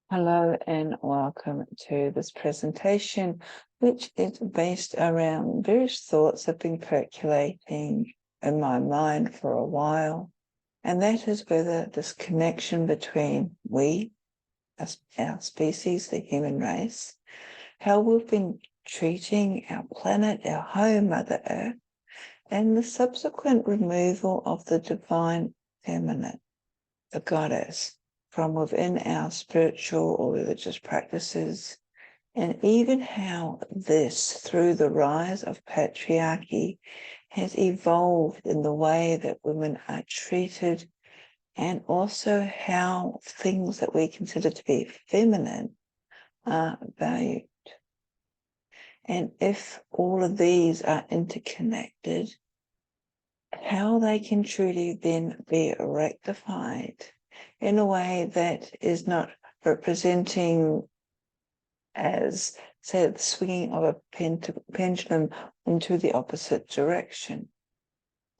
Hello and welcome to this presentation, which is based around various thoughts that have been percolating in my mind for a while. And that is whether this connection between we, our species, the human race, how we've been treating our planet, our home, Mother Earth, and the subsequent removal of the divine feminine, the goddess, from within our spiritual or religious practices, and even how this, through the rise of patriarchy, has evolved in the way that women are treated, and also how things that we consider to be feminine are valued. And if all of these are interconnected, how they can truly then be rectified in a way that is not representing as, say, the swinging of a pendulum into the opposite direction.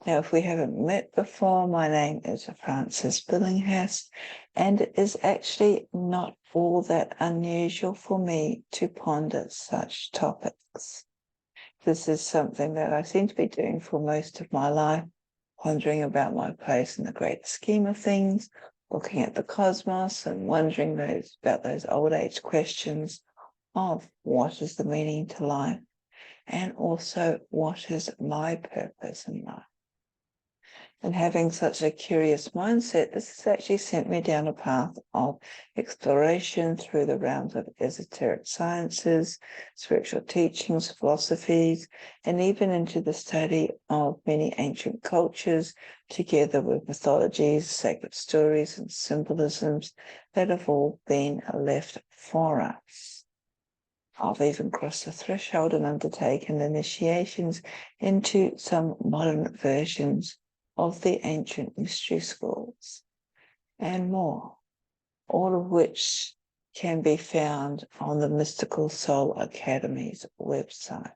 Now, if we haven't met before, my name is Frances Billinghurst, and it is actually not all that unusual for me to ponder such topics. This is something that I seem to be doing for most of my life, pondering about my place in the great scheme of things, looking at the cosmos and wondering about those old age questions of what is the meaning to life, and also what is my purpose in life. And having such a curious mindset, this has actually sent me down a path of exploration through the realms of esoteric sciences, spiritual teachings, philosophies, and even into the study of many ancient cultures, together with mythologies, sacred stories, and symbolisms that have all been left for us. I've even crossed the threshold and undertaken initiations into some modern versions of the ancient mystery schools, and more, all of which can be found on the Mystical Soul Academy's website.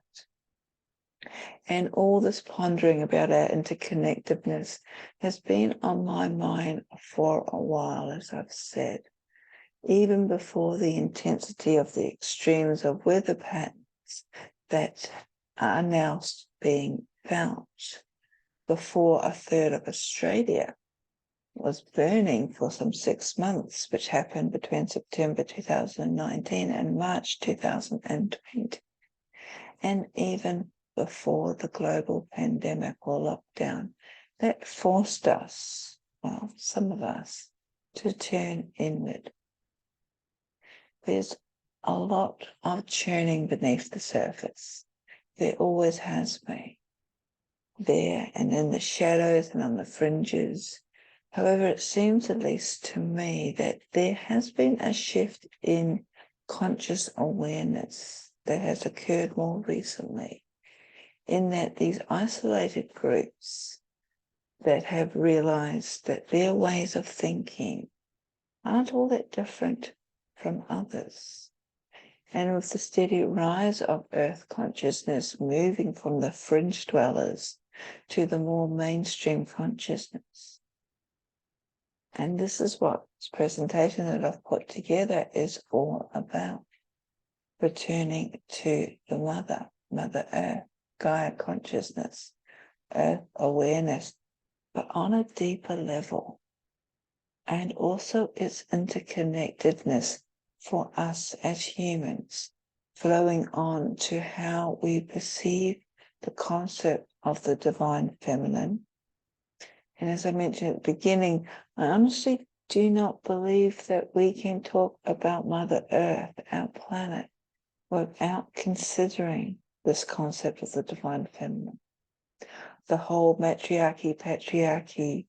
And all this pondering about our interconnectedness has been on my mind for a while, as I've said, even before the intensity of the extremes of weather patterns that are now being felt. Before a third of Australia was burning for some 6 months, which happened between September 2019 and March 2020. And even before the global pandemic or lockdown, that forced us, well, some of us, to turn inward. There's a lot of churning beneath the surface. There always has been. There and in the shadows and on the fringes. However, it seems, at least to me, that there has been a shift in conscious awareness that has occurred more recently, in that these isolated groups that have realized that their ways of thinking aren't all that different from others. And with the steady rise of Earth consciousness moving from the fringe dwellers to the more mainstream consciousness. And this is what this presentation that I've put together is all about. Returning to the Mother Earth, Gaia consciousness, Earth awareness, but on a deeper level. And also its interconnectedness for us as humans, flowing on to how we perceive the concept of the divine feminine. And as I mentioned at the beginning, I honestly do not believe that we can talk about Mother Earth, our planet, without considering this concept of the divine feminine. The whole matriarchy, patriarchy,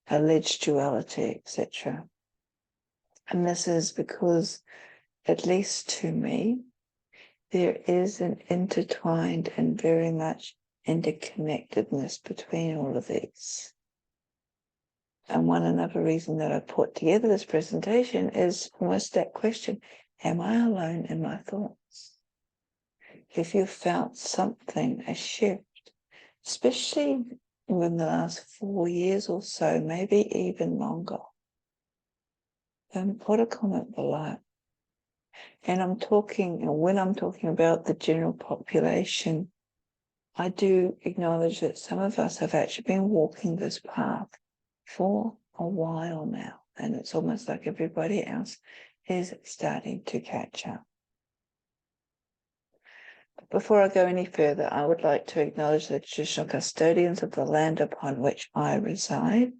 alleged duality, etc. And this is because, at least to me, there is an intertwined and very much interconnectedness between all of these. And another reason that I put together this presentation is almost that question, am I alone in my thoughts? If you felt something, a shift, especially in the last 4 years or so, maybe even longer, then put a comment below. And when I'm talking about the general population, I do acknowledge that some of us have actually been walking this path for a while now, and it's almost like everybody else is starting to catch up. But before I go any further, I would like to acknowledge the traditional custodians of the land upon which I reside,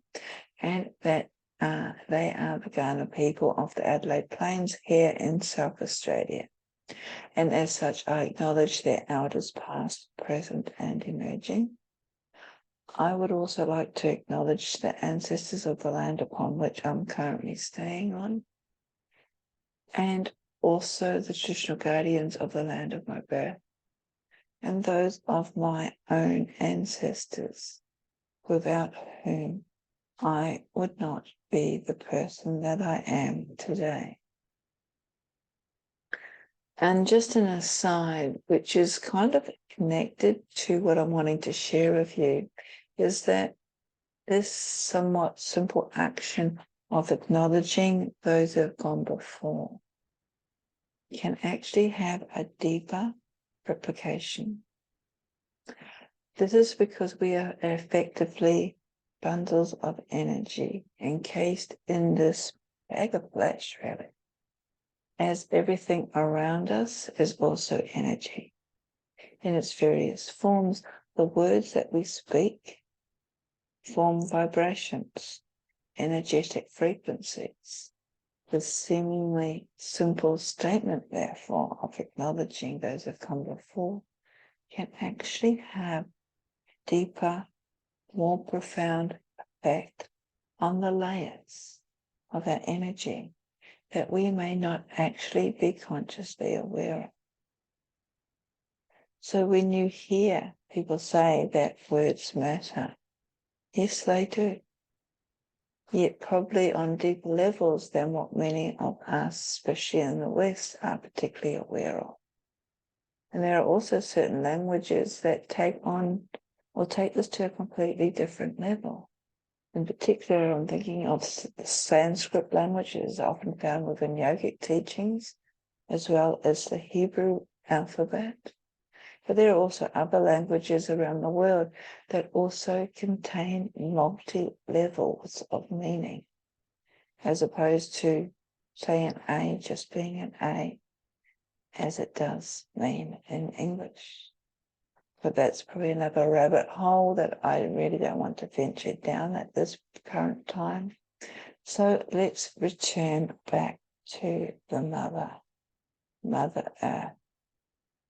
and that they are the Kaurna people of the Adelaide Plains here in South Australia. And as such, I acknowledge their elders past, present, and emerging. I would also like to acknowledge the ancestors of the land upon which I'm currently staying on, and also the traditional guardians of the land of my birth, and those of my own ancestors, without whom I would not be the person that I am today. And just an aside, which is kind of connected to what I'm wanting to share with you, is that this somewhat simple action of acknowledging those who have gone before can actually have a deeper replication. This is because we are effectively bundles of energy encased in this bag of flesh, really, as everything around us is also energy in its various forms. The words that we speak form vibrations, energetic frequencies. The seemingly simple statement, therefore, of acknowledging those who have come before can actually have deeper, more profound effect on the layers of our energy that we may not actually be consciously aware of. So when you hear people say that words matter, yes, they do. Yet probably on deeper levels than what many of us, especially in the West, are particularly aware of. And there are also certain languages that take this to a completely different level. In particular, I'm thinking of the Sanskrit languages often found within yogic teachings, as well as the Hebrew alphabet. But there are also other languages around the world that also contain multi-levels of meaning, as opposed to, say, an A just being an A, as it does mean in English. But that's probably another rabbit hole that I really don't want to venture down at this current time. So let's return back to the Mother Earth,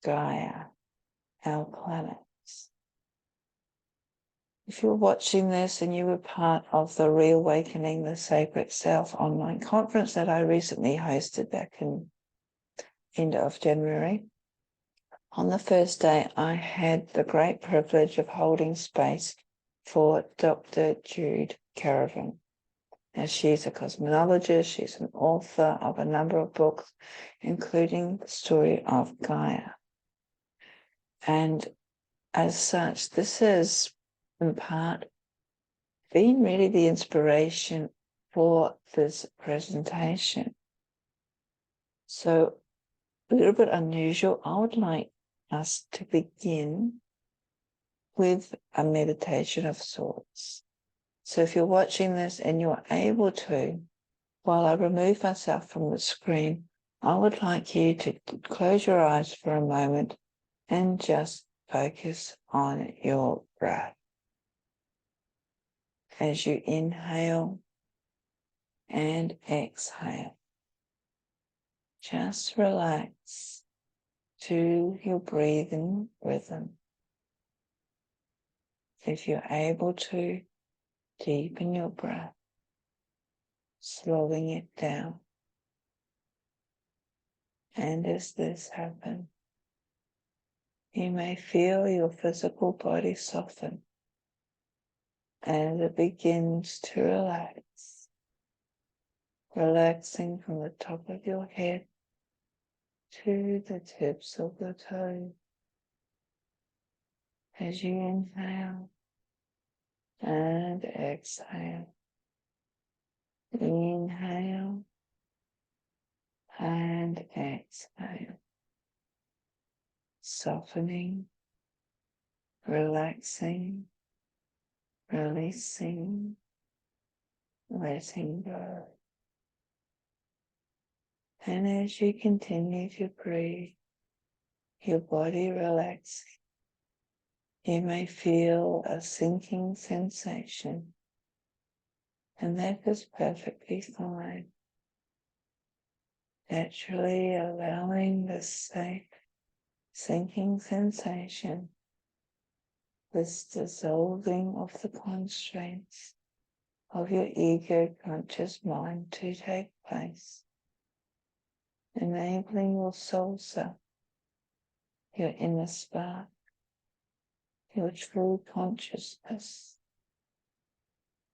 Gaia, our planets. If you're watching this and you were part of the Reawakening the Sacred Self online conference that I recently hosted back in end of January, on the first day I had the great privilege of holding space for Dr. Jude Caravan. Now, she's a cosmologist, she's an author of a number of books, including the story of Gaia. And as such, this has in part been really the inspiration for this presentation. So a little bit unusual, I would like us to begin with a meditation of sorts. So if you're watching this and you're able to, while I remove myself from the screen, I would like you to close your eyes for a moment and just focus on your breath. As you inhale and exhale, just relax to your breathing rhythm. If you're able to, deepen your breath, slowing it down. And as this happens, you may feel your physical body soften as it begins to relax, relaxing from the top of your head to the tips of the toes. As you inhale and exhale, inhale and exhale. softening, relaxing, releasing, letting go. And as you continue to breathe, your body relaxing, you may feel a sinking sensation, and that is perfectly fine. Naturally allowing this safe, sinking sensation, this dissolving of the constraints of your ego conscious mind to take place, enabling your soul self, your inner spark, your true consciousness,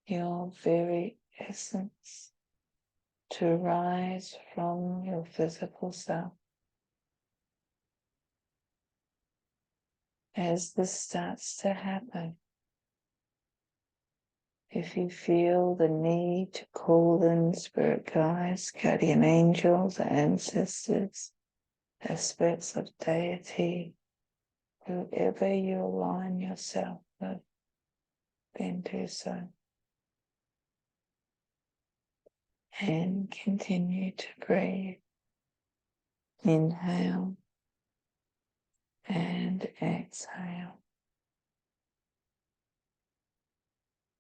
your very essence, to rise from your physical self. As this starts to happen, if you feel the need to call in spirit guides, guardian angels, ancestors, aspects of deity, whoever you align yourself with, then do so. And continue to breathe. Inhale and exhale.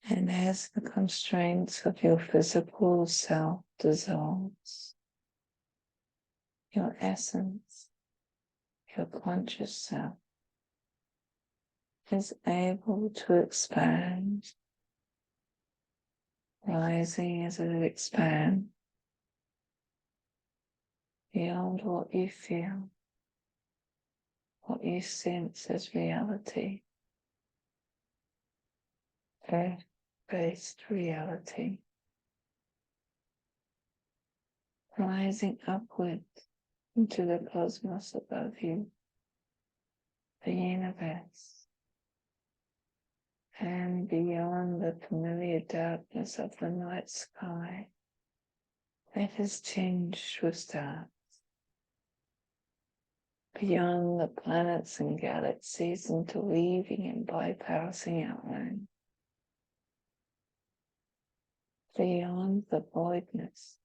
And as the constraints of your physical self dissolves, your essence, your conscious self, is able to expand, rising as it expands beyond what you feel, what you sense as reality, earth-based reality, rising upward into the cosmos above you, the universe, and beyond the familiar darkness of the night sky that is tinged with stars, beyond the planets and galaxies interweaving and bypassing our own, beyond the voidness,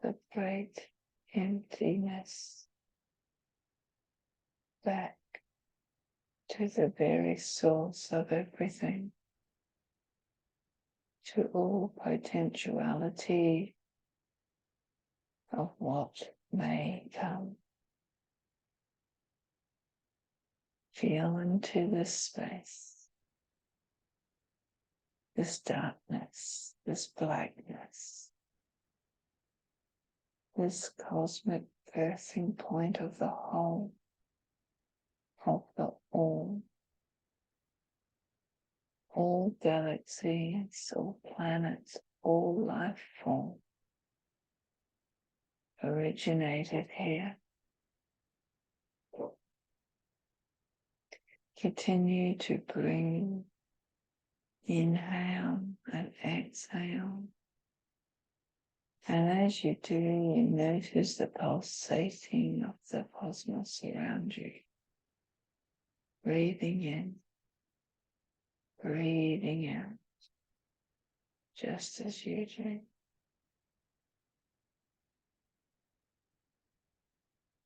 the great emptiness, back to the very source of everything, to all potentiality of what may come. Feel into this space, this darkness, this blackness, this cosmic birthing point of the whole, of the all galaxies, all planets, all life form originated here. Continue to breathe, inhale and exhale. And as you do, you notice the pulsating of the cosmos around you. Breathing in, breathing out, just as you do.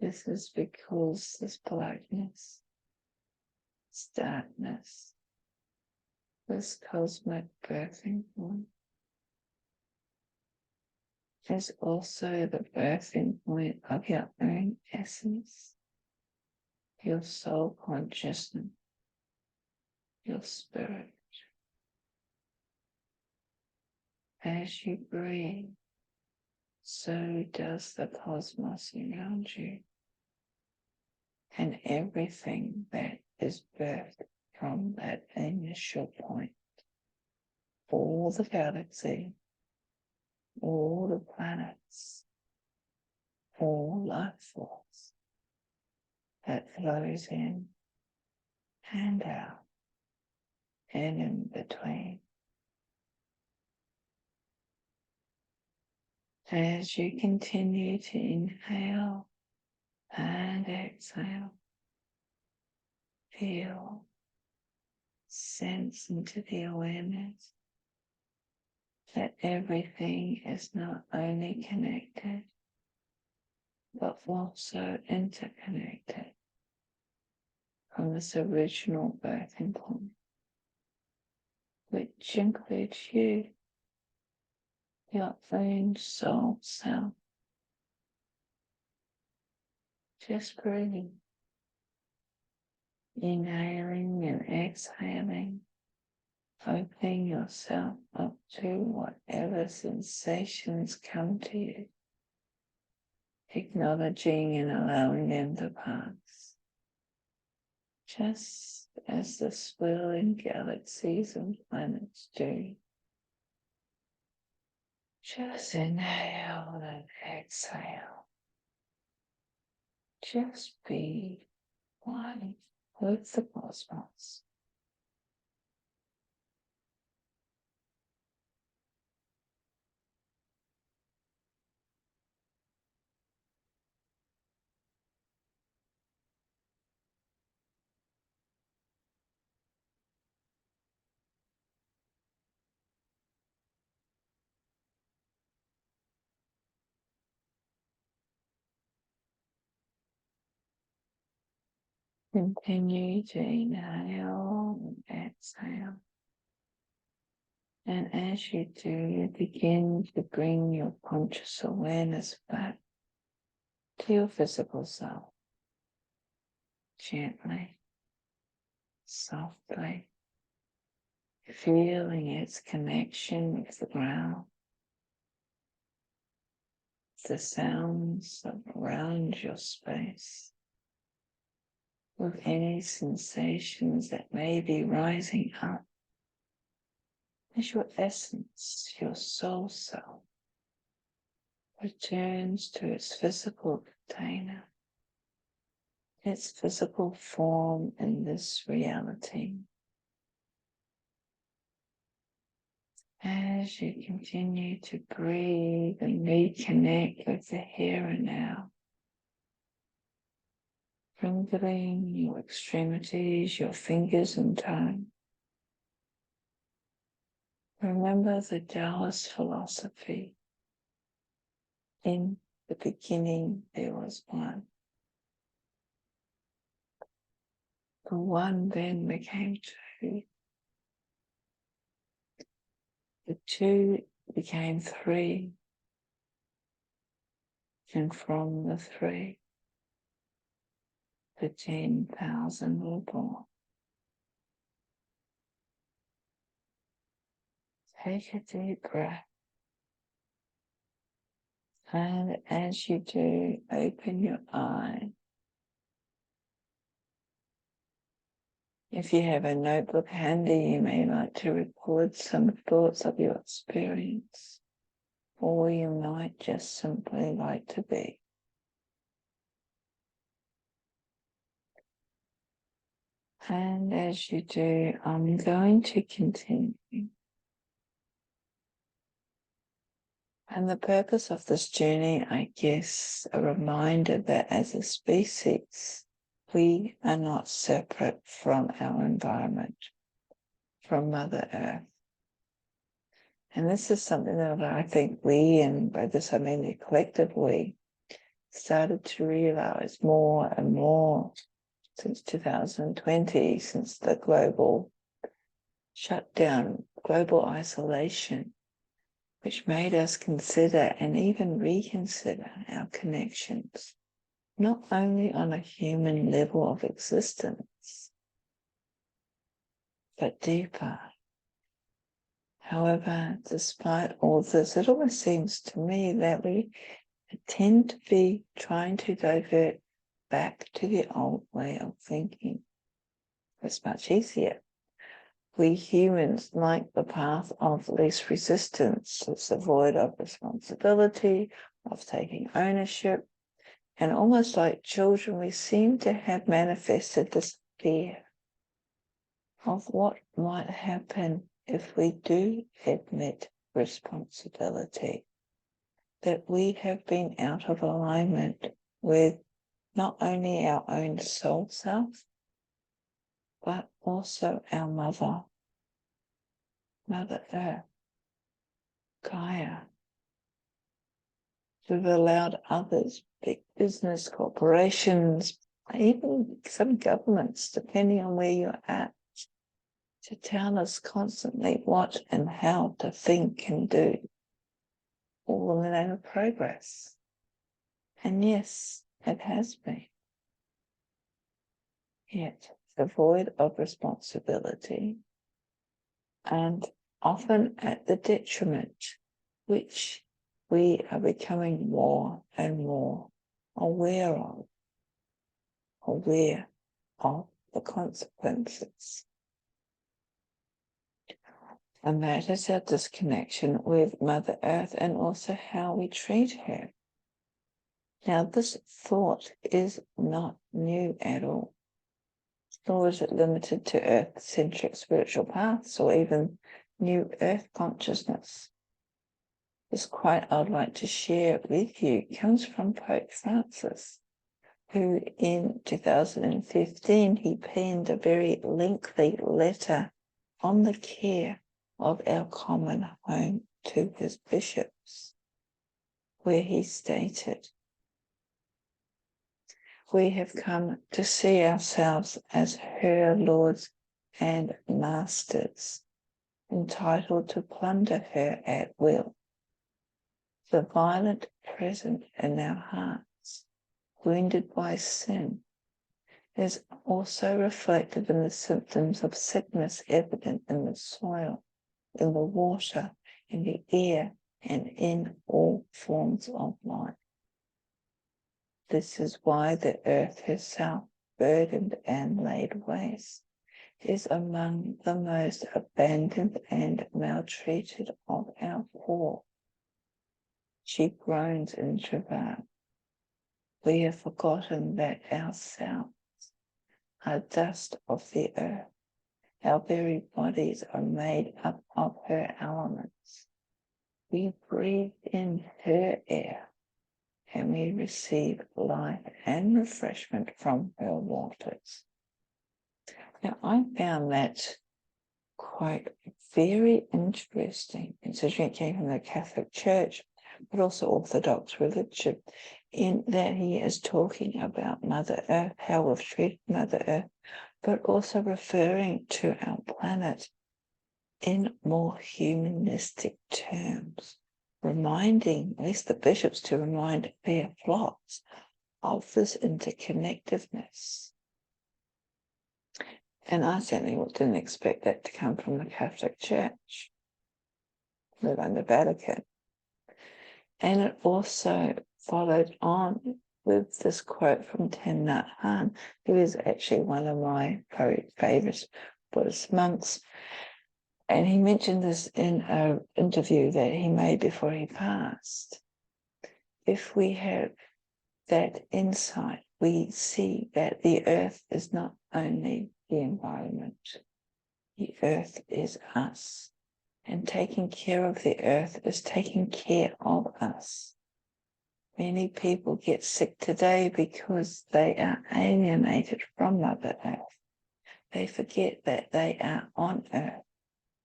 This is because this blackness, this darkness, this cosmic birthing point is also the birthing point of your own essence, your soul consciousness, your spirit. As you breathe, so does the cosmos around you, and everything that is birthed from that initial point, all the galaxy, all the planets, all life force that flows in and out and in between. As you continue to inhale And exhale. Feel, sense into the awareness that everything is not only connected, but also interconnected from this original birthing point, which includes you, your own soul self. Just breathing, inhaling and exhaling, opening yourself up to whatever sensations come to you, acknowledging and allowing them to pass, just as the swirling galaxies and planets do. Just inhale and exhale. Just be one with the cosmos. Continue to inhale and exhale. And as you do, you begin to bring your conscious awareness back to your physical self. Gently, softly, feeling its connection with the ground, the sounds around your space, with any sensations that may be rising up as your essence, your soul self, returns to its physical container, its physical form in this reality. As you continue to breathe and reconnect with the here and now, fingering your extremities, your fingers and tongue. Remember the Taoist philosophy. In the beginning, there was one. The one then became two. The two became three. And from the three, the 10,000 were born. Take a deep breath. And as you do, open your eyes. If you have a notebook handy, you may like to record some thoughts of your experience, or you might just simply like to be. And as you do, I'm going to continue. And the purpose of this journey, I guess, a reminder that as a species, we are not separate from our environment, from Mother Earth. And this is something that I think we, and by this I mean the collective we, started to realize more and more since 2020, since the global shutdown, global isolation, which made us consider and even reconsider our connections, not only on a human level of existence, but deeper. However, despite all this, it almost seems to me that we tend to be trying to divert back to the old way of thinking. It's much easier. We humans like the path of least resistance. It's devoid of responsibility, of taking ownership, and almost like children, we seem to have manifested this fear of what might happen if we do admit responsibility, that we have been out of alignment with not only our own soul self, but also our mother, Mother Earth, Gaia. We've allowed others, big business corporations, even some governments, depending on where you're at, to tell us constantly what and how to think and do, all in the name of progress. And yes, it has been. Yet devoid of responsibility and often at the detriment, which we are becoming more and more aware of the consequences. And that is our disconnection with Mother Earth and also how we treat her. Now, this thought is not new at all, nor is it limited to Earth-centric spiritual paths or even new Earth consciousness. This quote I'd like to share with you comes from Pope Francis, who in 2015, he penned a very lengthy letter on the care of our common home to his bishops, where he stated, "We have come to see ourselves as her lords and masters, entitled to plunder her at will. The violent present in our hearts, wounded by sin, is also reflected in the symptoms of sickness evident in the soil, in the water, in the air, and in all forms of life. This is why the earth herself, burdened and laid waste, is among the most abandoned and maltreated of our poor. She groans in travail. We have forgotten that ourselves are dust of the earth. Our very bodies are made up of her elements. We breathe in her air, and we receive life and refreshment from her waters." Now, I found that quite very interesting, considering it came from the Catholic Church, but also Orthodox religion, in that he is talking about Mother Earth, how we've treated Mother Earth, but also referring to our planet in more humanistic terms, reminding, at least the bishops, to remind their flocks of this interconnectedness. And I certainly didn't expect that to come from the Catholic Church, let alone the Vatican. And it also followed on with this quote from Thich Nhat Hanh, who is actually one of my favorite Buddhist monks. And he mentioned this in an interview that he made before he passed. If we have that insight, we see that the earth is not only the environment, the earth is us. And taking care of the earth is taking care of us. Many people get sick today because they are alienated from Mother Earth. They forget that they are on Earth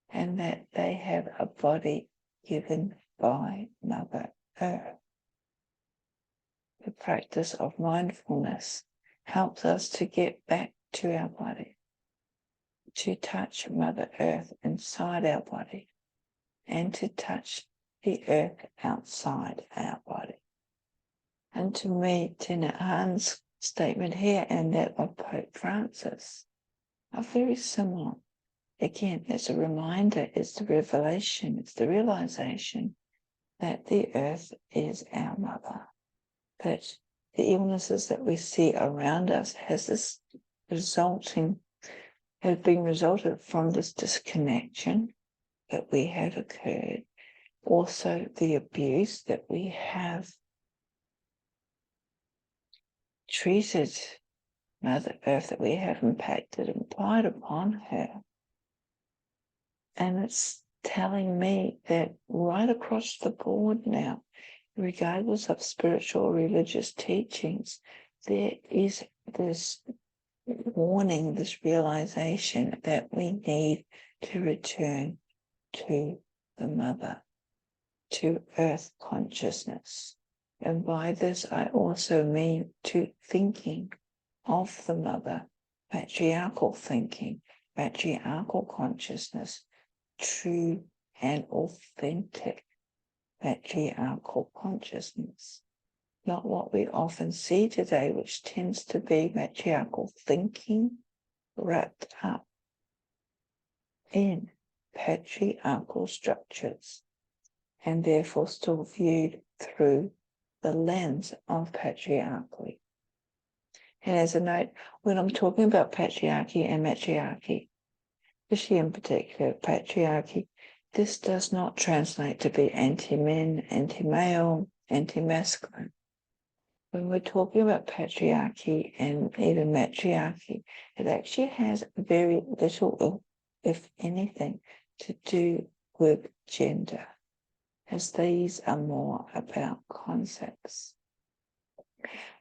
and that they have a body given by Mother Earth. The practice of mindfulness helps us to get back to our body, to touch Mother Earth inside our body, and to touch the earth outside our body. And to me, Thich Nhat Hanh's statement here and that of Pope Francis are very similar. Again, it's a reminder, it's the revelation, it's the realization that the earth is our mother. That the illnesses that we see around us have been resulted from this disconnection that we have occurred. Also, the abuse that we have treated Mother Earth, that we have impacted and applied upon her. And it's telling me that right across the board now, regardless of spiritual or religious teachings, there is this warning, this realization that we need to return to the mother, to earth consciousness. And by this, I also mean to thinking of the mother, patriarchal thinking, patriarchal consciousness, true and authentic patriarchal consciousness. Not what we often see today, which tends to be matriarchal thinking wrapped up in patriarchal structures, and therefore still viewed through the lens of patriarchy. And as a note, when I'm talking about patriarchy and matriarchy, especially in particular patriarchy, this does not translate to be anti-men, anti-male, anti-masculine. When we're talking about patriarchy and even matriarchy, it actually has very little, if anything, to do with gender, as these are more about concepts.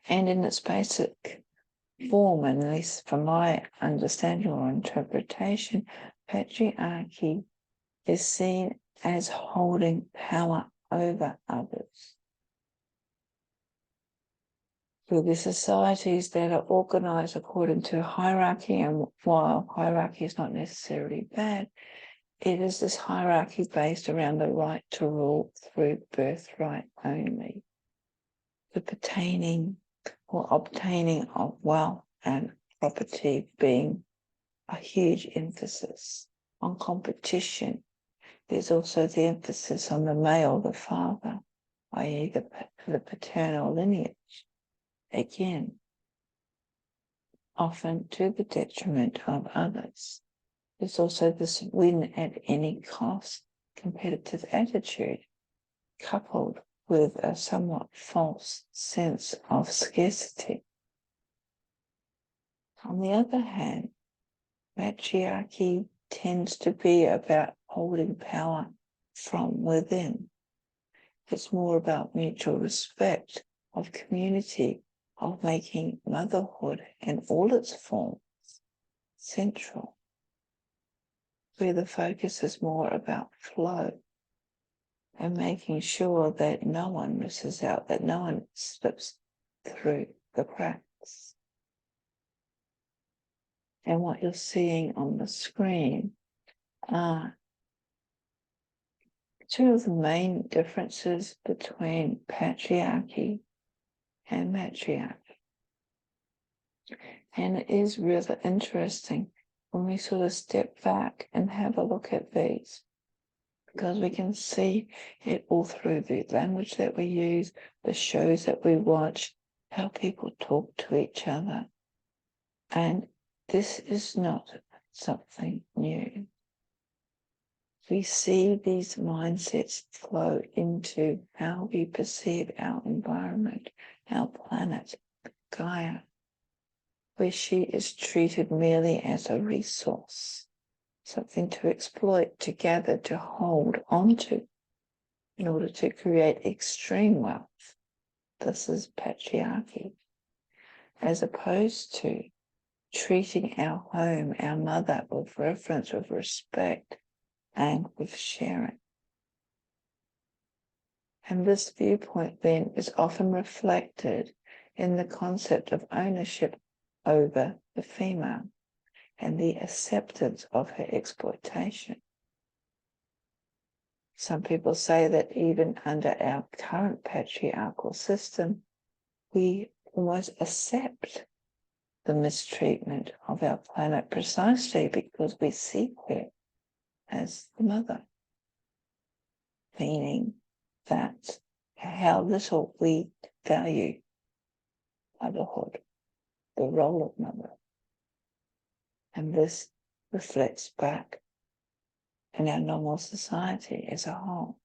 And in its basic form, and at least from my understanding or interpretation, patriarchy is seen as holding power over others. Through the societies that are organized according to hierarchy, and while hierarchy is not necessarily bad, it is this hierarchy based around the right to rule through birthright only, the pertaining or obtaining of wealth and property being a huge emphasis on competition. There's also the emphasis on the male, the father, i.e. the paternal lineage. Again, often to the detriment of others. There's also this win at any cost competitive attitude, coupled with a somewhat false sense of scarcity. On the other hand, matriarchy tends to be about holding power from within. It's more about mutual respect of community, of making motherhood in all its forms central, where the focus is more about flow and making sure that no one misses out, that no one slips through the cracks. And what you're seeing on the screen are two of the main differences between patriarchy and matriarchy. And it is really interesting when we sort of step back and have a look at these, because we can see it all through the language that we use, the shows that we watch, how people talk to each other. And this is not something new. We see these mindsets flow into how we perceive our environment, our planet, Gaia, where she is treated merely as a resource, something to exploit, to gather, to hold onto in order to create extreme wealth. This is patriarchy, as opposed to treating our home, our mother, with reverence, with respect, and with sharing. And this viewpoint then is often reflected in the concept of ownership over the female and the acceptance of her exploitation. Some people say that even under our current patriarchal system, we almost accept the mistreatment of our planet precisely because we see her as the mother, meaning that how little we value motherhood, the role of mother. And this reflects back in our normal society as a whole.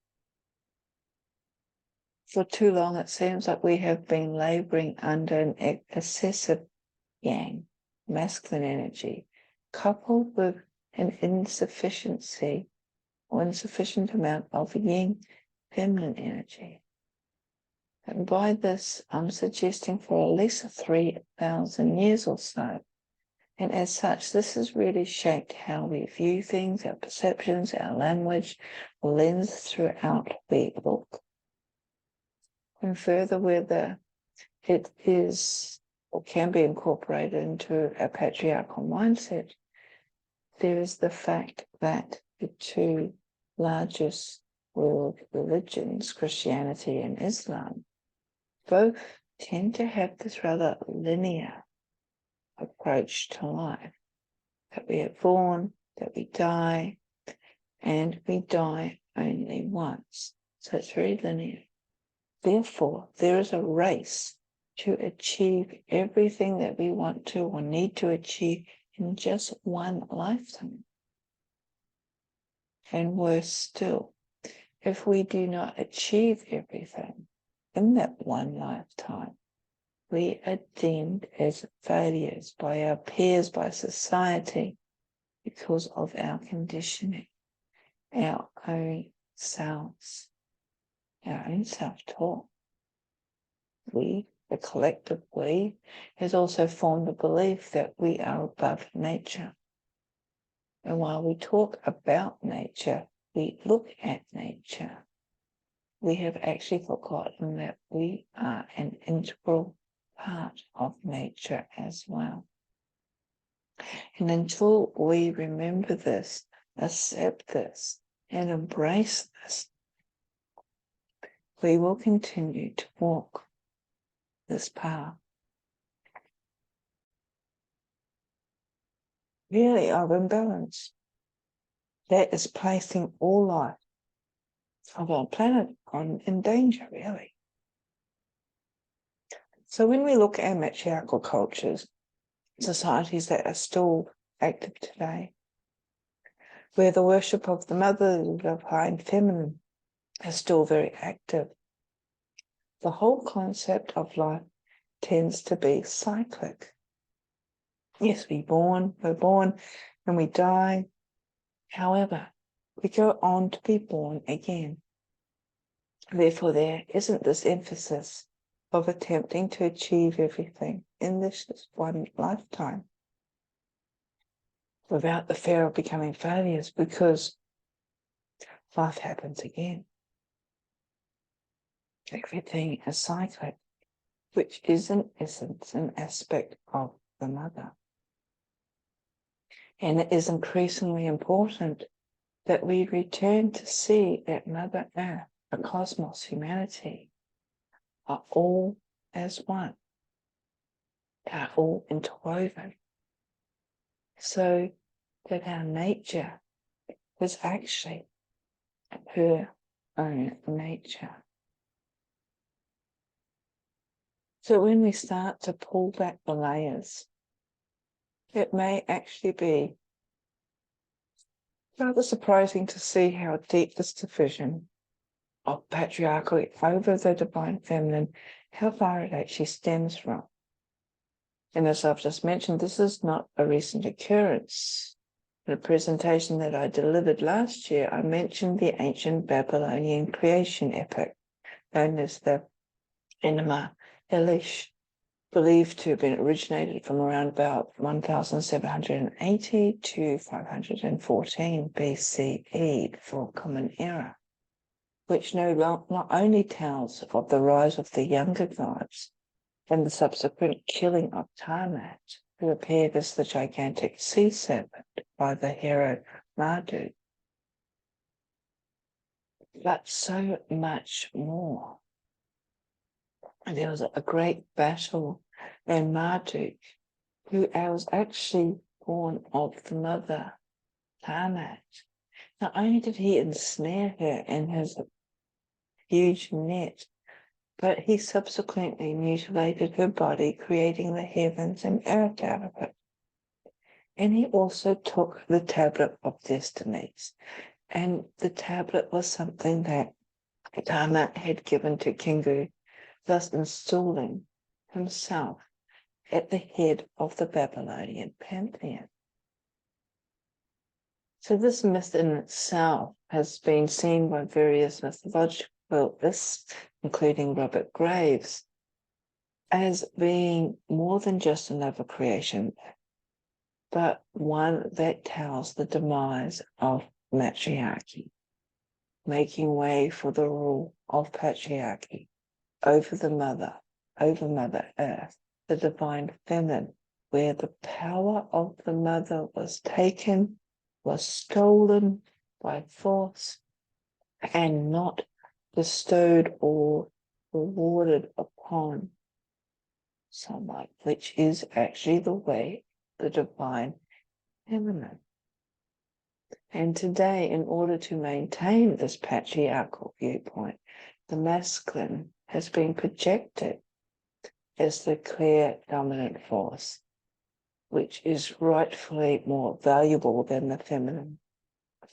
For too long, it seems like we have been laboring under an excessive yang, masculine energy, coupled with an insufficiency or insufficient amount of yin, feminine energy. And by this, I'm suggesting for at least 3,000 years or so. And as such, this has really shaped how we view things, our perceptions, our language, the lens throughout we look. And further, whether it is or can be incorporated into a patriarchal mindset, there is the fact that the two largest world religions, Christianity and Islam, both tend to have this rather linear approach to life, that we are born, that we die, and we die only once. So it's very linear. Therefore, there is a race to achieve everything that we want to or need to achieve in just one lifetime. And worse still, if we do not achieve everything in that one lifetime, we are deemed as failures by our peers, by society, because of our conditioning, our own selves, our own self-talk. We, the collective we, has also formed the belief that we are above nature. And while we talk about nature, we look at nature, we have actually forgotten that we are an integral part of nature as well. And until we remember this, accept this, and embrace this, we will continue to walk this path. Really of imbalance that is placing all life of our planet in danger, really. So when we look at matriarchal cultures, societies that are still active today, where the worship of the mother, the divine feminine, is still very active, the whole concept of life tends to be cyclic. Yes, we're born and we die. However, we go on to be born again. Therefore, there isn't this emphasis of attempting to achieve everything in this one lifetime without the fear of becoming failures, because life happens again. Everything is cyclic, which is in essence an aspect of the mother. And it is increasingly important that we return to see that Mother Earth, the cosmos, humanity, are all as one. They are all interwoven. So that our nature is actually her own nature. So when we start to pull back the layers, it may actually be rather surprising to see how deep this division of patriarchy over the divine feminine, how far it actually stems from. And as I've just mentioned, this is not a recent occurrence. In a presentation that I delivered last year, I mentioned the ancient Babylonian creation epic, known as the Enema Elish, believed to have been originated from around about 1780 to 514 BCE before Common Era, which not only tells of the rise of the younger gods and the subsequent killing of Tiamat, who appeared as the gigantic sea serpent by the hero Marduk, but so much more. And there was a great battle, and Marduk, who was actually born of the mother Tiamat, not only did he ensnare her in his huge net, but he subsequently mutilated her body, creating the heavens and earth out of it. And he also took the tablet of destinies. And the tablet was something that Tiamat had given to Kingu, thus installing himself at the head of the Babylonian pantheon. So this myth in itself has been seen by various mythological felt this, including Robert Graves, as being more than just another creation, but one that tells the demise of matriarchy, making way for the rule of patriarchy over Mother Earth, the divine feminine, where the power of the mother was taken, was stolen by force, and not bestowed or rewarded upon someone, which is actually the way the divine feminine. And today, in order to maintain this patriarchal viewpoint, the masculine has been projected as the clear dominant force, which is rightfully more valuable than the feminine.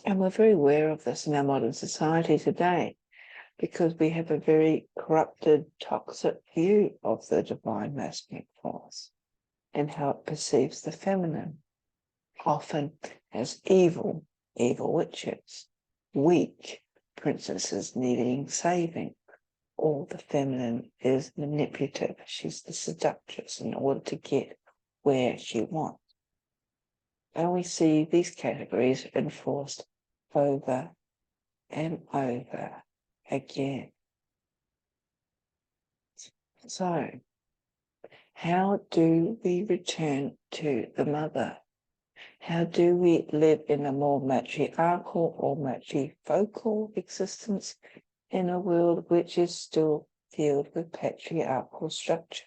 And we're very aware of this in our modern society today, because we have a very corrupted, toxic view of the divine masculine force and how it perceives the feminine, often as evil witches, weak princesses needing saving, or the feminine is manipulative. She's the seductress in order to get where she wants. And we see these categories enforced over and over again. So, how do we return to the mother? How do we live in a more matriarchal or matrifocal existence in a world which is still filled with patriarchal structure?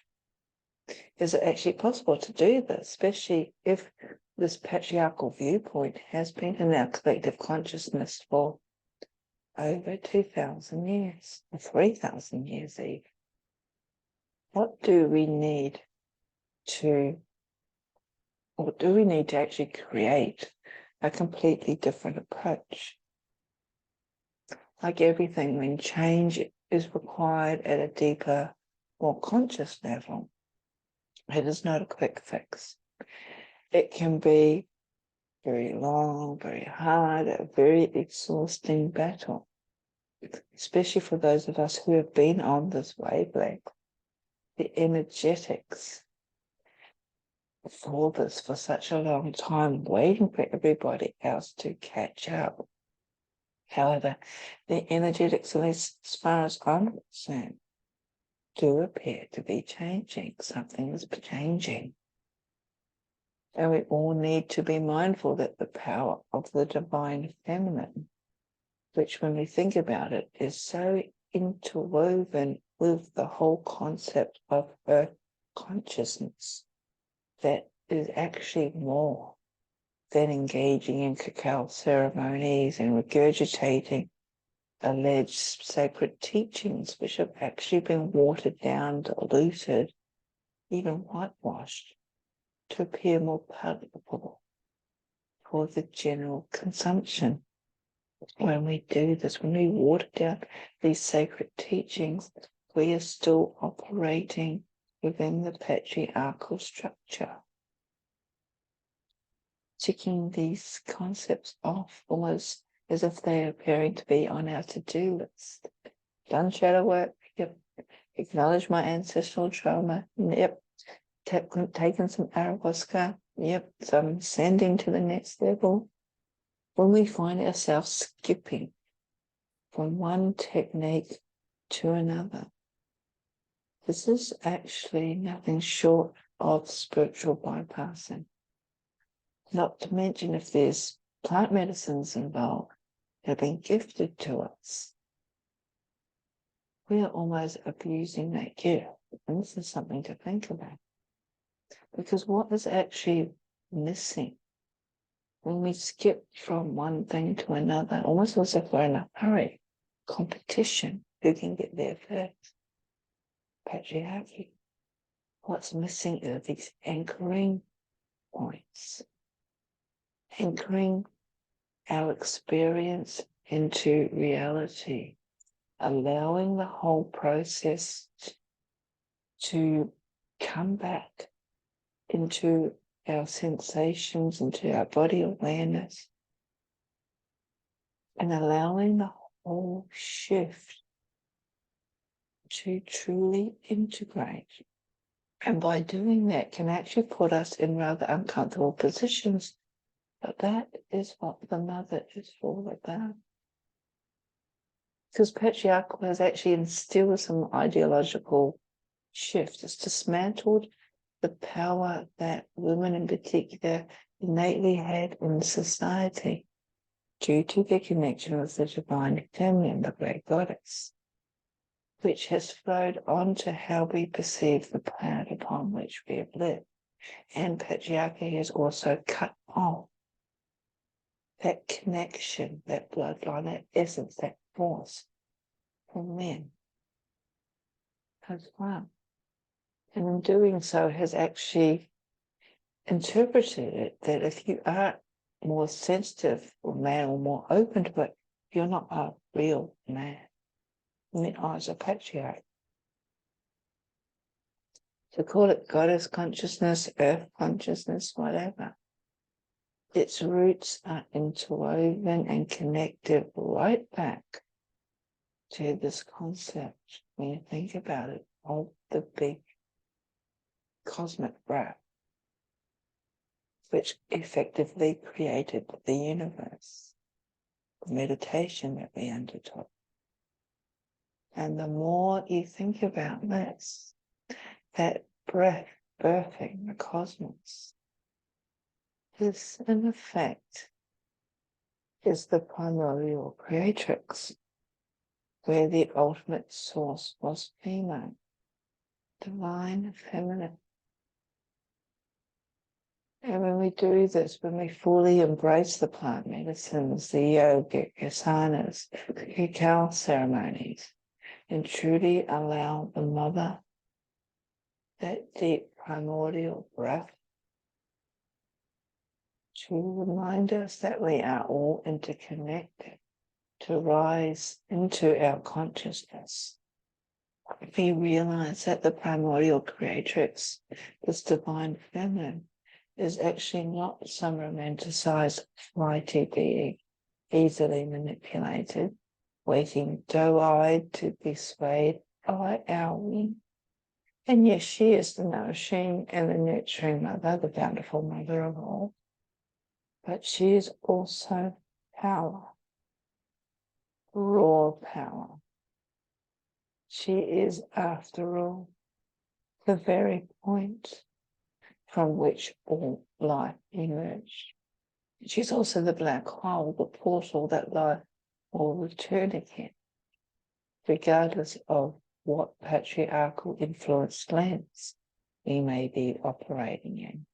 Is it actually possible to do this, especially if this patriarchal viewpoint has been in our collective consciousness for over 2,000 years, or 3,000 years even? What do we need to actually create a completely different approach? Like everything, when change is required at a deeper, more conscious level, it is not a quick fix. It can be very long, very hard, a very exhausting battle, especially for those of us who have been on this wavelength. The energetics for this for such a long time, waiting for everybody else to catch up. However, the energetics, at least as far as I'm concerned, do appear to be changing. Something is changing. And we all need to be mindful that the power of the divine feminine, which when we think about it, is so interwoven with the whole concept of her consciousness, that is actually more than engaging in cacao ceremonies and regurgitating alleged sacred teachings, which have actually been watered down, diluted, even whitewashed, to appear more palatable for the general consumption. When we do this, when we water down these sacred teachings, we are still operating within the patriarchal structure, ticking these concepts off almost as if they are appearing to be on our to-do list. Done shadow work, yep. Acknowledge my ancestral trauma, yep. Taken some ayahuasca, yep. So I'm ascending to the next level. When we find ourselves skipping from one technique to another, this is actually nothing short of spiritual bypassing. Not to mention if there's plant medicines involved that have been gifted to us, we are almost abusing that gift. And this is something to think about. Because what is actually missing when we skip from one thing to another, almost as if we're in a hurry, competition, who can get there first? Patriarchy. What's missing are these anchoring points, anchoring our experience into reality, allowing the whole process to come back into our sensations, into our body awareness, and allowing the whole shift to truly integrate. And by doing that can actually put us in rather uncomfortable positions. But that is what the mother is all about. Because patriarchal has actually instilled some ideological shift. It's dismantled the power that women in particular innately had in society due to their connection with the divine feminine, the great goddess, which has flowed on to how we perceive the planet upon which we have lived. And patriarchy has also cut off that connection, that bloodline, that essence, that force from men as well. And in doing so has actually interpreted it that if you are more sensitive or man or more open to it, you're not a real man in the eyes of patriarchy. So call it goddess consciousness, earth consciousness, whatever. Its roots are interwoven and connected right back to this concept, when you think about it, of the big cosmic breath, which effectively created the universe, the meditation that we undertook. And the more you think about this, that breath birthing the cosmos, this in effect is the primordial creatrix, where the ultimate source was female, divine feminine. And when we do this, when we fully embrace the plant medicines, the yogic asanas, the cacao ceremonies, and truly allow the mother, that deep primordial breath, to remind us that we are all interconnected, to rise into our consciousness. We realize that the primordial creatrix, this divine feminine, is actually not some romanticized, flighty being, easily manipulated, waiting doe-eyed to be swayed by our whim. And yes, she is the nourishing and the nurturing mother, the bountiful mother of all. But she is also power, raw power. She is, after all, the very point from which all life emerged. She's also the black hole, the portal that life will return again, regardless of what patriarchal influence lens we may be operating in.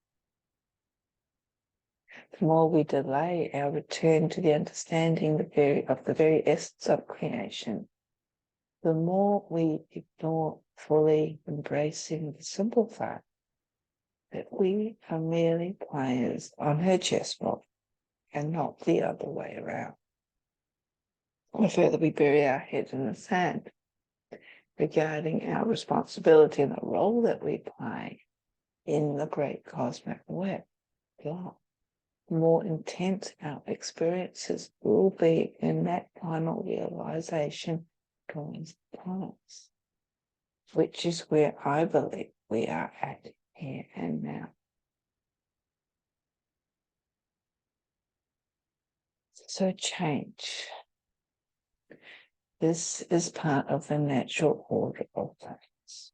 The more we delay our return to the understanding of the very essence of creation, the more we ignore fully embracing the simple fact that we are merely players on her chessboard and not the other way around. The further we bury our heads in the sand regarding our responsibility and the role that we play in the great cosmic web, the more intense our experiences will be in that final realization comes, which is where I believe we are at here and now. So change. This is part of the natural order of things.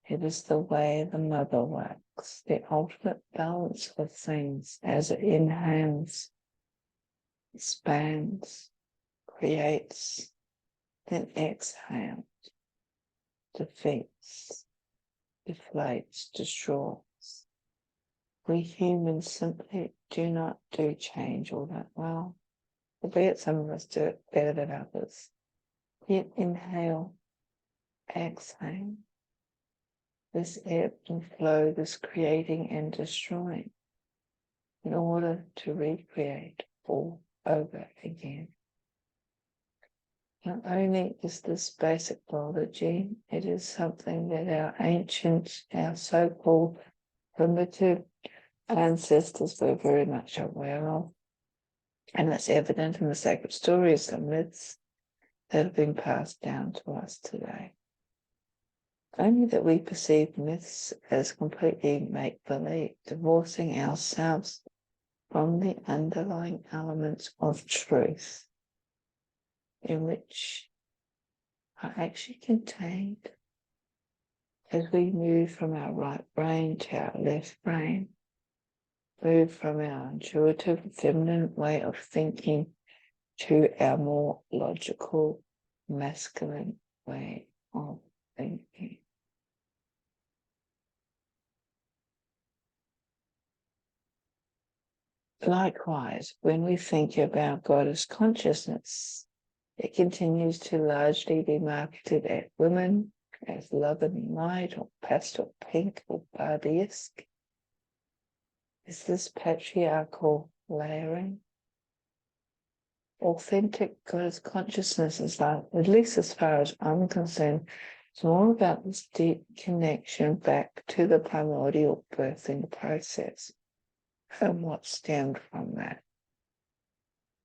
It is the way the mother works, the ultimate balance of things as it inhales, expands, creates, then exhales, defeats, deflates, destroys. We humans simply do not do change all that well, albeit some of us do it better than others. Yet inhale, exhale, this ebb and flow, this creating and destroying, in order to recreate all over again. Not only is this basic biology, it is something that our ancient, our so-called primitive ancestors were very much aware of. And it's evident in the sacred stories and myths that have been passed down to us today. only that we perceive myths as completely make-believe, divorcing ourselves from the underlying elements of truth, in which are actually contained as we move from our right brain to our left brain, move from our intuitive feminine way of thinking to our more logical masculine way of thinking. Likewise, when we think about goddess consciousness, it continues to largely be marketed at women as love and light, or pastel pink, or Barbie-esque. Is this patriarchal layering? Authentic goddess consciousness is like, at least as far as I'm concerned, it's more about this deep connection back to the primordial birthing process and what stemmed from that.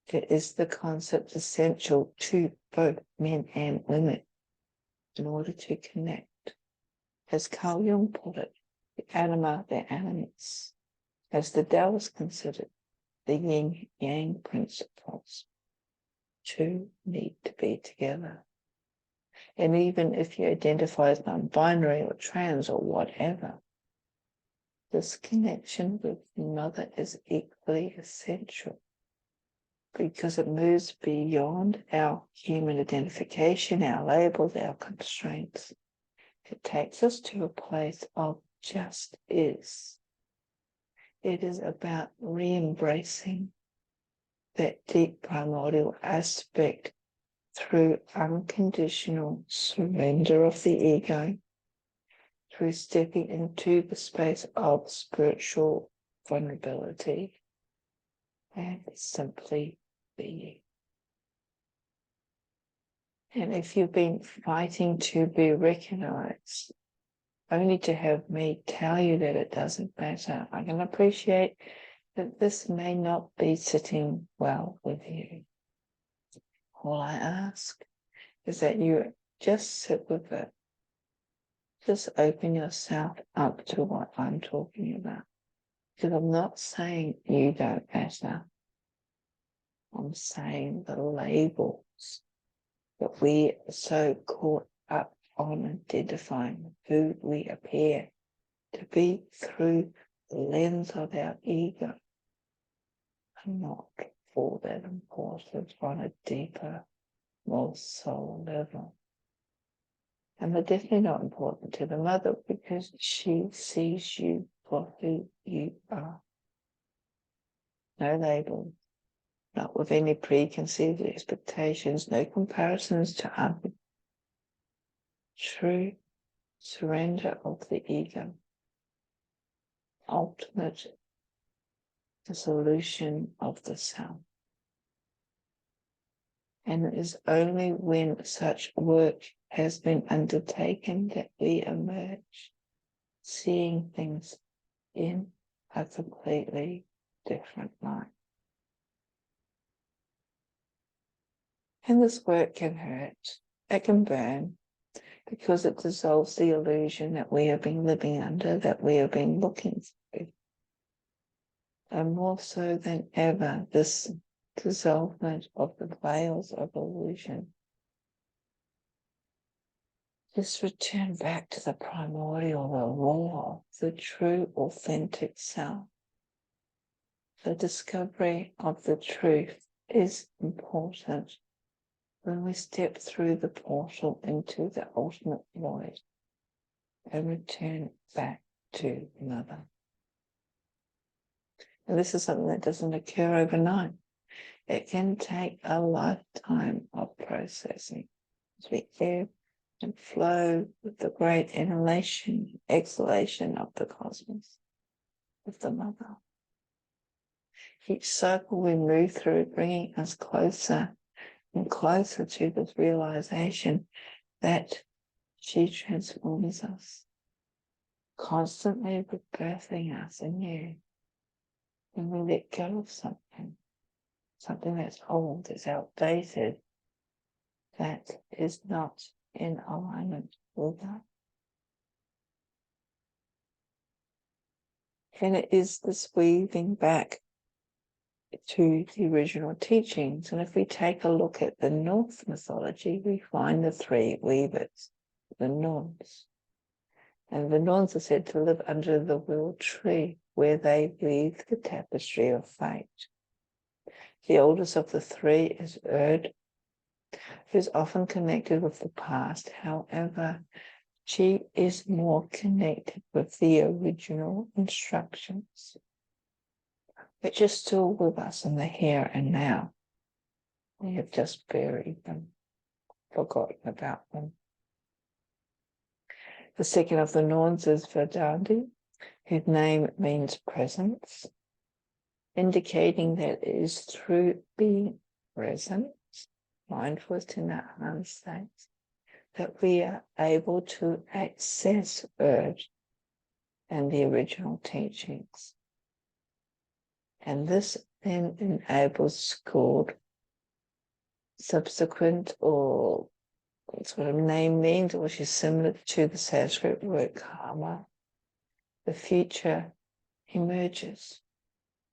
It is the concept essential to both men and women in order to connect. As Carl Jung put it, the anima, the animus, as the Taoists considered, the yin-yang principles. Two need to be together. And even if you identify as non-binary or trans or whatever, this connection with Mother is equally essential, because it moves beyond our human identification, our labels, our constraints. It takes us to a place of just is. It is about re-embracing that deep primordial aspect through unconditional surrender of the ego, through stepping into the space of spiritual vulnerability and simply being. And if you've been fighting to be recognized, only to have me tell you that it doesn't matter, I can appreciate that this may not be sitting well with you. All I ask is that you just sit with it. Just open yourself up to what I'm talking about. Because I'm not saying you don't matter. I'm saying the labels that we are so caught up on identifying who we appear to be through the lens of our ego are not all that important on a deeper, more soul level. And they're definitely not important to the mother, because she sees you for who you are. No labels, not with any preconceived expectations, no comparisons to others. True surrender of the ego. Ultimate dissolution of the self. And it is only when such work has been undertaken that we emerge, seeing things in a completely different light. And this work can hurt, it can burn, because it dissolves the illusion that we have been living under, that we have been looking through. And more so than ever, this dissolvement of the veils of illusion. Just return back to the primordial, the raw, the true, authentic self. The discovery of the truth is important when we step through the portal into the ultimate void and return back to Mother. And this is something that doesn't occur overnight. It can take a lifetime of processing as we ebb and flow with the great inhalation, exhalation of the cosmos, with the Mother. Each cycle we move through, bringing us closer and closer to this realization that she transforms us, constantly rebirthing us anew. When we let go of something that's old, is outdated, that is not in alignment with us, And it is this weaving back to the original teachings. And if we take a look at the North mythology, we find the three weavers, the nuns. And the nuns are said to live under the world tree, where they weave the tapestry of fate. The oldest of the three is Erd, who's often connected with the past. However, she is more connected with the original instructions, which are still with us in the here and now. We have just buried them, forgotten about them. The second of the nuns is Verdandi, whose name means presence, indicating that it is through being present, mindfulness in that harm state, that we are able to access Erd and the original teachings. And this then enables called subsequent, or sort of name means, which is similar to the Sanskrit word karma. The future emerges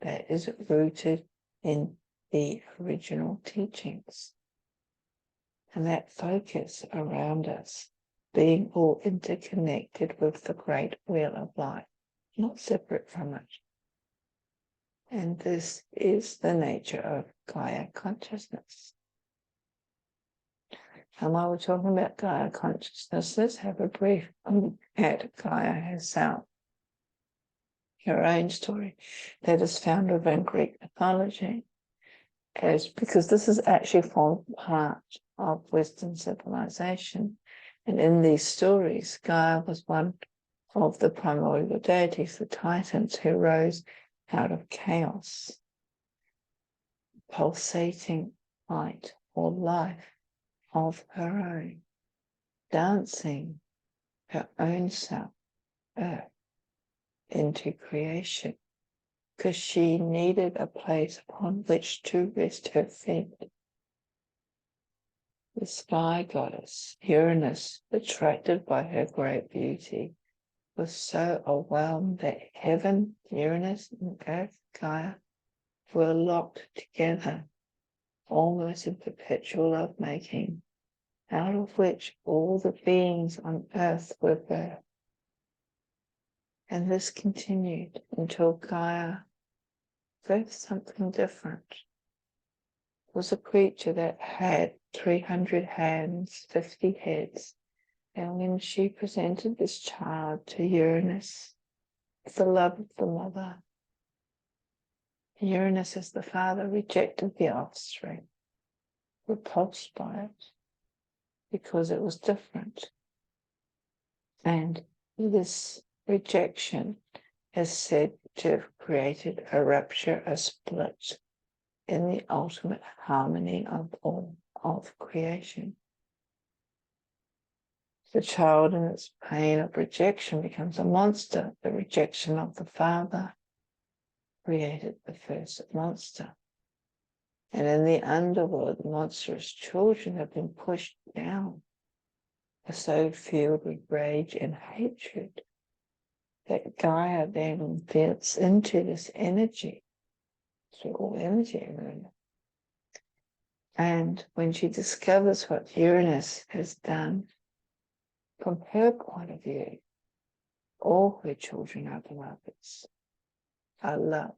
that is rooted in the original teachings. And that focus around us, being all interconnected with the great wheel of life, not separate from it. And this is the nature of Gaia consciousness. And while we're talking about Gaia consciousness, let's have a brief look at Gaia herself. Her own story that is found within Greek mythology, because this is actually formed part of Western civilization. And in these stories, Gaia was one of the primordial deities, the Titans, who rose out of chaos, pulsating light or life of her own, dancing her own self, Earth, into creation, because she needed a place upon which to rest her feet. The sky goddess, Uranus, attracted by her great beauty, was so overwhelmed that heaven, Uranus, and Earth, Gaia, were locked together, almost in perpetual lovemaking, out of which all the beings on Earth were birthed. And this continued until Gaia birthed something different. It was a creature that had 300 hands, 50 heads. And when she presented this child to Uranus, the love of the mother, Uranus as the father rejected the offspring, repulsed by it, because it was different. And this rejection is said to have created a rupture, a split in the ultimate harmony of all of creation. The child in its pain of rejection becomes a monster. The rejection of the father created the first monster. And in the underworld, the monstrous children have been pushed down, are so filled with rage and hatred that Gaia then fits into this energy, through all energy around it. And when she discovers what Uranus has done, from her point of view, all her children are beloveds, are loved.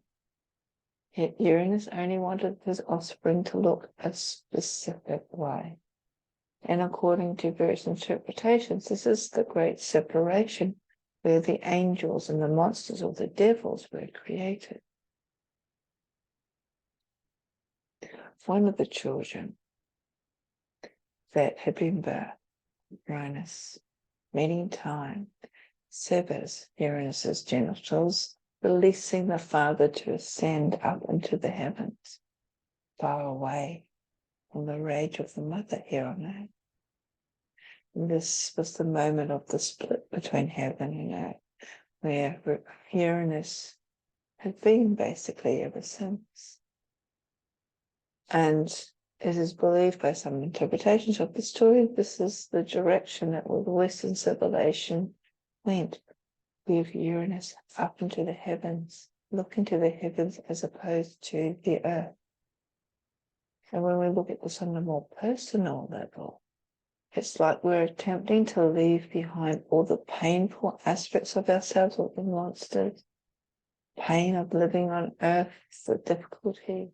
Yet Uranus only wanted his offspring to look a specific way. And according to various interpretations, this is the great separation where the angels and the monsters or the devils were created. One of the children that had been birthed, Uranus, meeting time, severs Uranus's genitals, releasing the father to ascend up into the heavens, far away from the rage of the mother here on earth. And this was the moment of the split between heaven and earth, where Uranus had been basically ever since. And it is believed by some interpretations of the story, this is the direction that the Western civilization went with Uranus up into the heavens, look into the heavens as opposed to the earth. And when we look at this on a more personal level, it's like we're attempting to leave behind all the painful aspects of ourselves, all the monsters, pain of living on earth, the difficulty.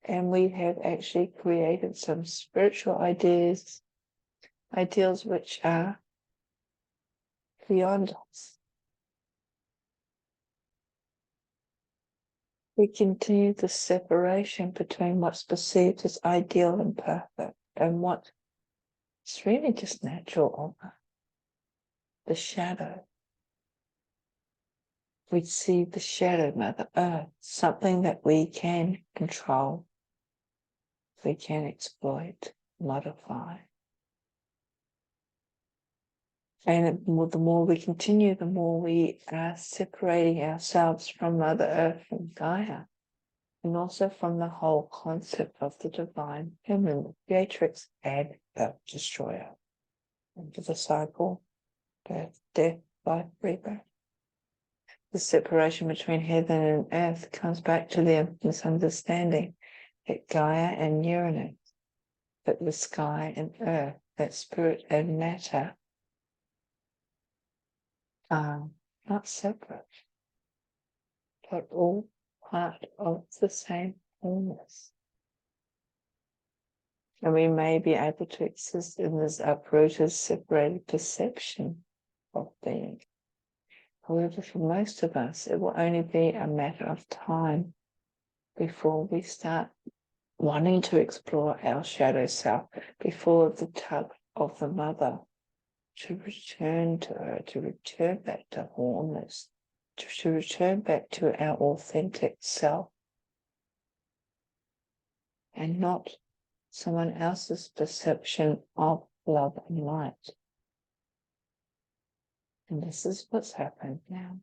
And we have actually created some spiritual ideals which are beyond us. We continue the separation between what's perceived as ideal and perfect and what is really just natural of the shadow. We see the shadow, Mother Earth, something that we can control, we can exploit, modify. And the more we continue, the more we are separating ourselves from Mother Earth and Gaia, and also from the whole concept of the divine feminine, the creatrix and the destroyer. Into the cycle, birth, death, life, rebirth. The separation between heaven and earth comes back to the misunderstanding that Gaia and Uranus, that the sky and earth, that spirit and matter are not separate, but all part of the same wholeness. And we may be able to exist in this uprooted, separated perception of being. However, for most of us, it will only be a matter of time before we start wanting to explore our shadow self, before the tug of the mother to return to her, to return back to wholeness, to return back to our authentic self, and not someone else's perception of love and light. And this is what's happened now.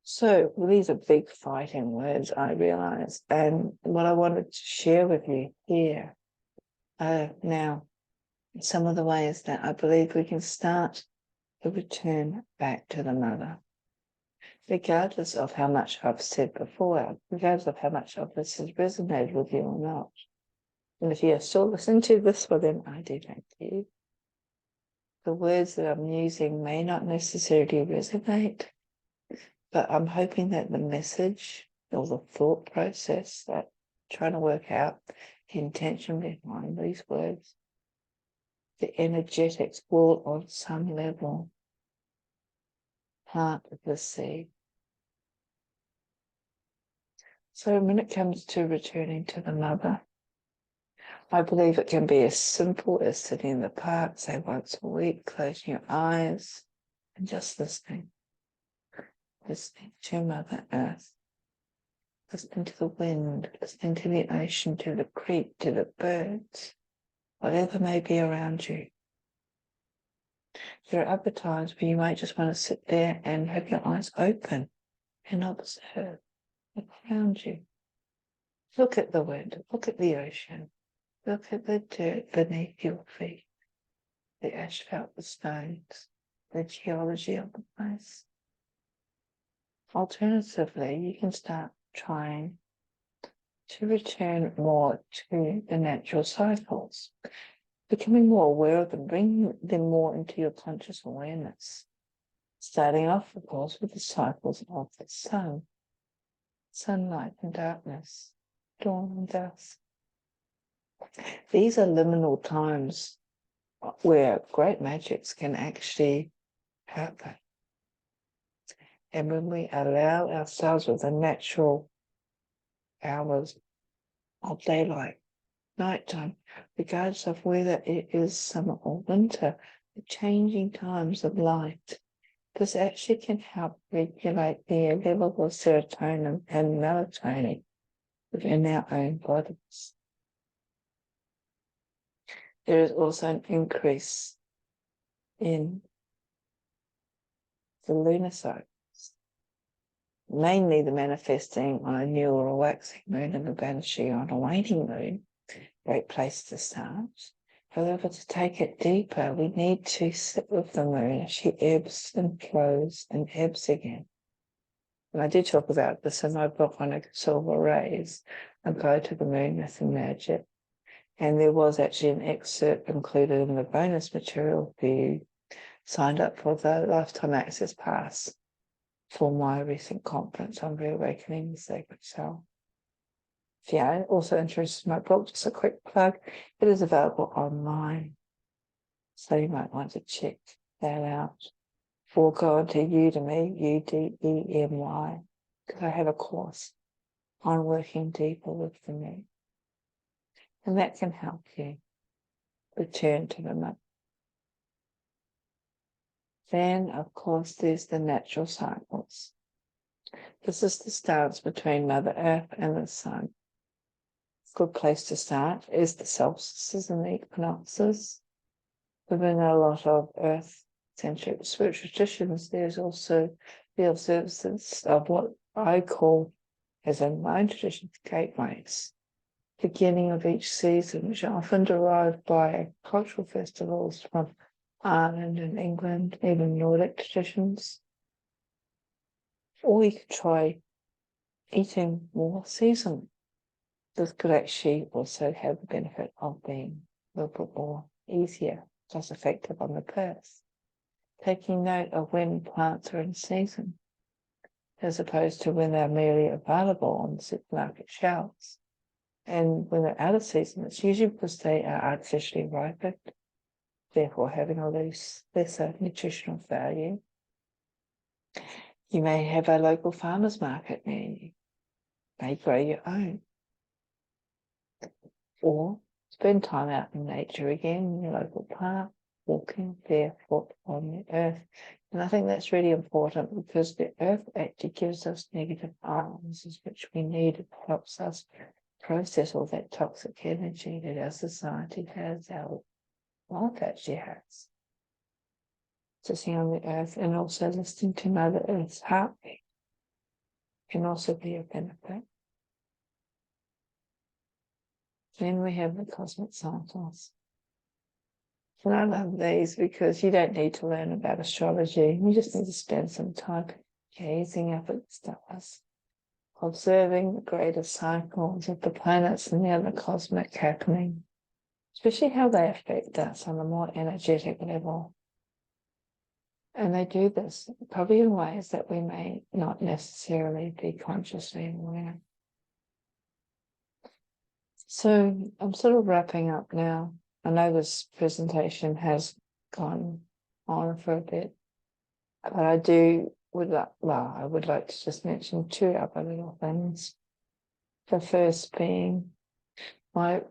So these are big fighting words, I realize, and what I wanted to share with you here are now some of the ways that I believe we can start to return back to the mother, regardless of how much I've said before, regardless of how much of this has resonated with you or not. And if you're still listening to this, well then I do thank you. The words that I'm using may not necessarily resonate, but I'm hoping that the message or the thought process that I'm trying to work out the intention behind these words, the energetics will on some level plant the seed. So when it comes to returning to the mother, I believe it can be as simple as sitting in the park, say once a week, closing your eyes and just listening to Mother Earth, listening to the wind, listening to the ocean, to the creek, to the birds, whatever may be around you. There are other times where you might just want to sit there and have your eyes open and observe around you. Look at the wind, look at the ocean, look at the dirt beneath your feet, the asphalt, the stones, the geology of the place. Alternatively, you can start trying to return more to the natural cycles, becoming more aware of them, bringing them more into your conscious awareness. Starting off, of course, with the cycles of the sun, sunlight and darkness, dawn and dusk. These are liminal times where great magics can actually happen. And when we allow ourselves with the natural hours of daylight, nighttime, regardless of whether it is summer or winter, the changing times of light, this actually can help regulate the level of serotonin and melatonin within our own bodies. There is also an increase in the lunar cycles, mainly the manifesting on a new or a waxing moon and the banishing on a waning moon. Great place to start. However, to take it deeper, we need to sit with the moon as she ebbs and flows and ebbs again. And I do talk about this in my book on silver rays, A Guide to the Moon Myth and Magic. And there was actually an excerpt included in the bonus material for you signed up for the Lifetime Access Pass for my recent conference on Reawakening the Sacred Self. If you're also interested in my book, just a quick plug, it is available online. So you might want to check that out. Or go onto Udemy, UDEMY, because I have a course on working deeper with the moon. And that can help you return to the moon. Then, of course, there's the natural cycles. This is the stance between Mother Earth and the Sun. A good place to start is the solstices and the equinoxes. Within a lot of Earth-centric spiritual traditions, there's also the observance of what I call, as in my tradition, gateways. Beginning of each season, which are often derived by cultural festivals from Ireland and England, even Nordic traditions. Or you could try eating more seasonally. This could actually also have the benefit of being a little bit more easier, less effective on the purse. Taking note of when plants are in season, as opposed to when they're merely available on the supermarket shelves. And when they're out of season, it's usually because they are artificially ripened, therefore having a lesser nutritional value. You may have a local farmer's market near you. You may grow your own. Or spend time out in nature again in your local park, walking barefoot on the earth. And I think that's really important because the earth actually gives us negative ions, which we need. It helps us process all that toxic energy that our society has, our life actually has. Sitting on the earth and also listening to Mother Earth's heartbeat can also be a benefit. Then we have the cosmic cycles. And I love these because you don't need to learn about astrology. You just need to spend some time gazing up at the stars, observing the greater cycles of the planets and the other cosmic happening, especially how they affect us on a more energetic level. And they do this probably in ways that we may not necessarily be consciously aware. So I'm sort of wrapping up now. I know this presentation has gone on for a bit, but I would like to just mention two other little things. The first being my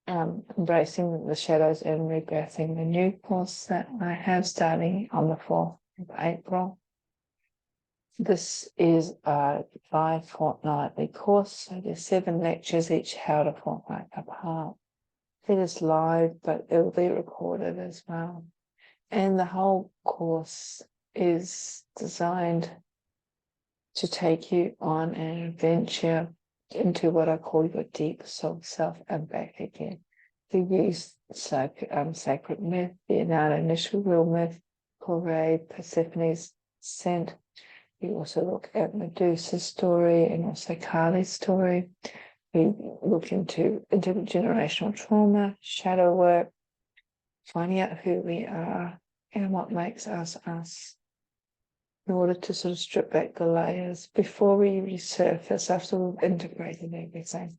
embracing the shadows and rebirthing the new course that I have starting on the 4th of April. This is a bi-fortnightly course, so there's 7 lectures, each held a fortnight apart. It is live, but it will be recorded as well. And the whole course is designed to take you on an adventure into what I call your deep soul self and back again. We use sacred myth, the initial real myth, Parade, Persephone's Ascent. We also look at Medusa's story and also Kali's story. We look into intergenerational trauma, shadow work, finding out who we are and what makes us us, in order to sort of strip back the layers before we resurface after we've integrated everything.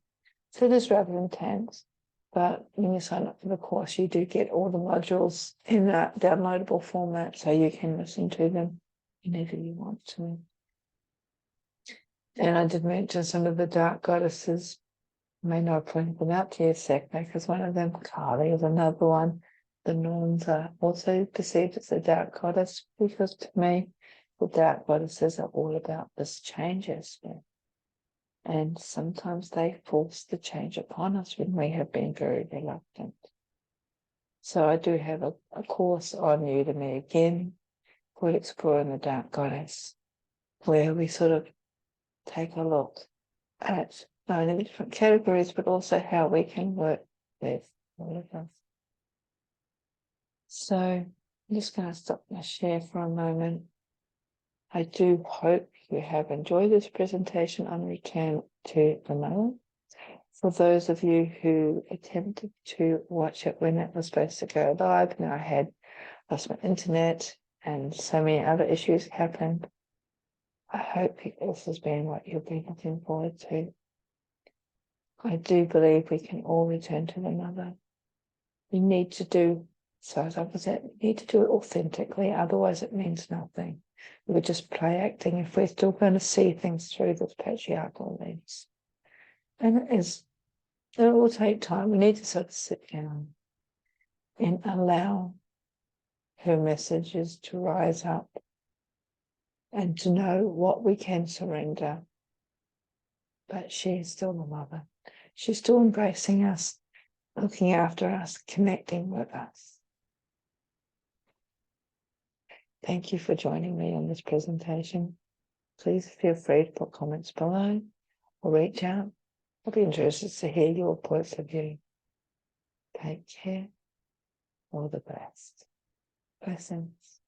So it is rather intense, but when you sign up for the course, you do get all the modules in that downloadable format, so you can listen to them whenever you want to. And I did mention some of the dark goddesses. I may not have pointed them out to you, Sekna, because one of them, Kali, is another one. The Norns are also perceived as a dark goddess, because to me, the dark goddesses are all about this change aspect. And sometimes they force the change upon us when we have been very reluctant. So I do have a course on Udemy again called Exploring the Dark Goddess, where we sort of take a look at not only the different categories, but also how we can work with all of us. So I'm just going to stop my share for a moment. I do hope you have enjoyed this presentation on return to the mother. For those of you who attempted to watch it when it was supposed to go live, now I had lost my internet and so many other issues happened. I hope this has been what you've been looking forward to. I do believe we can all return to the mother. We need to do, so as I was saying, we need to do it authentically, otherwise it means nothing. We're just play acting if we're still going to see things through this patriarchal lens. And it will take time. We need to sort of sit down and allow her messages to rise up and to know what we can surrender. But she is still the mother. She's still embracing us, looking after us, connecting with us. Thank you for joining me on this presentation. Please feel free to put comments below or reach out. I'll be interested to hear your points of view. Take care. All the best. Blessings.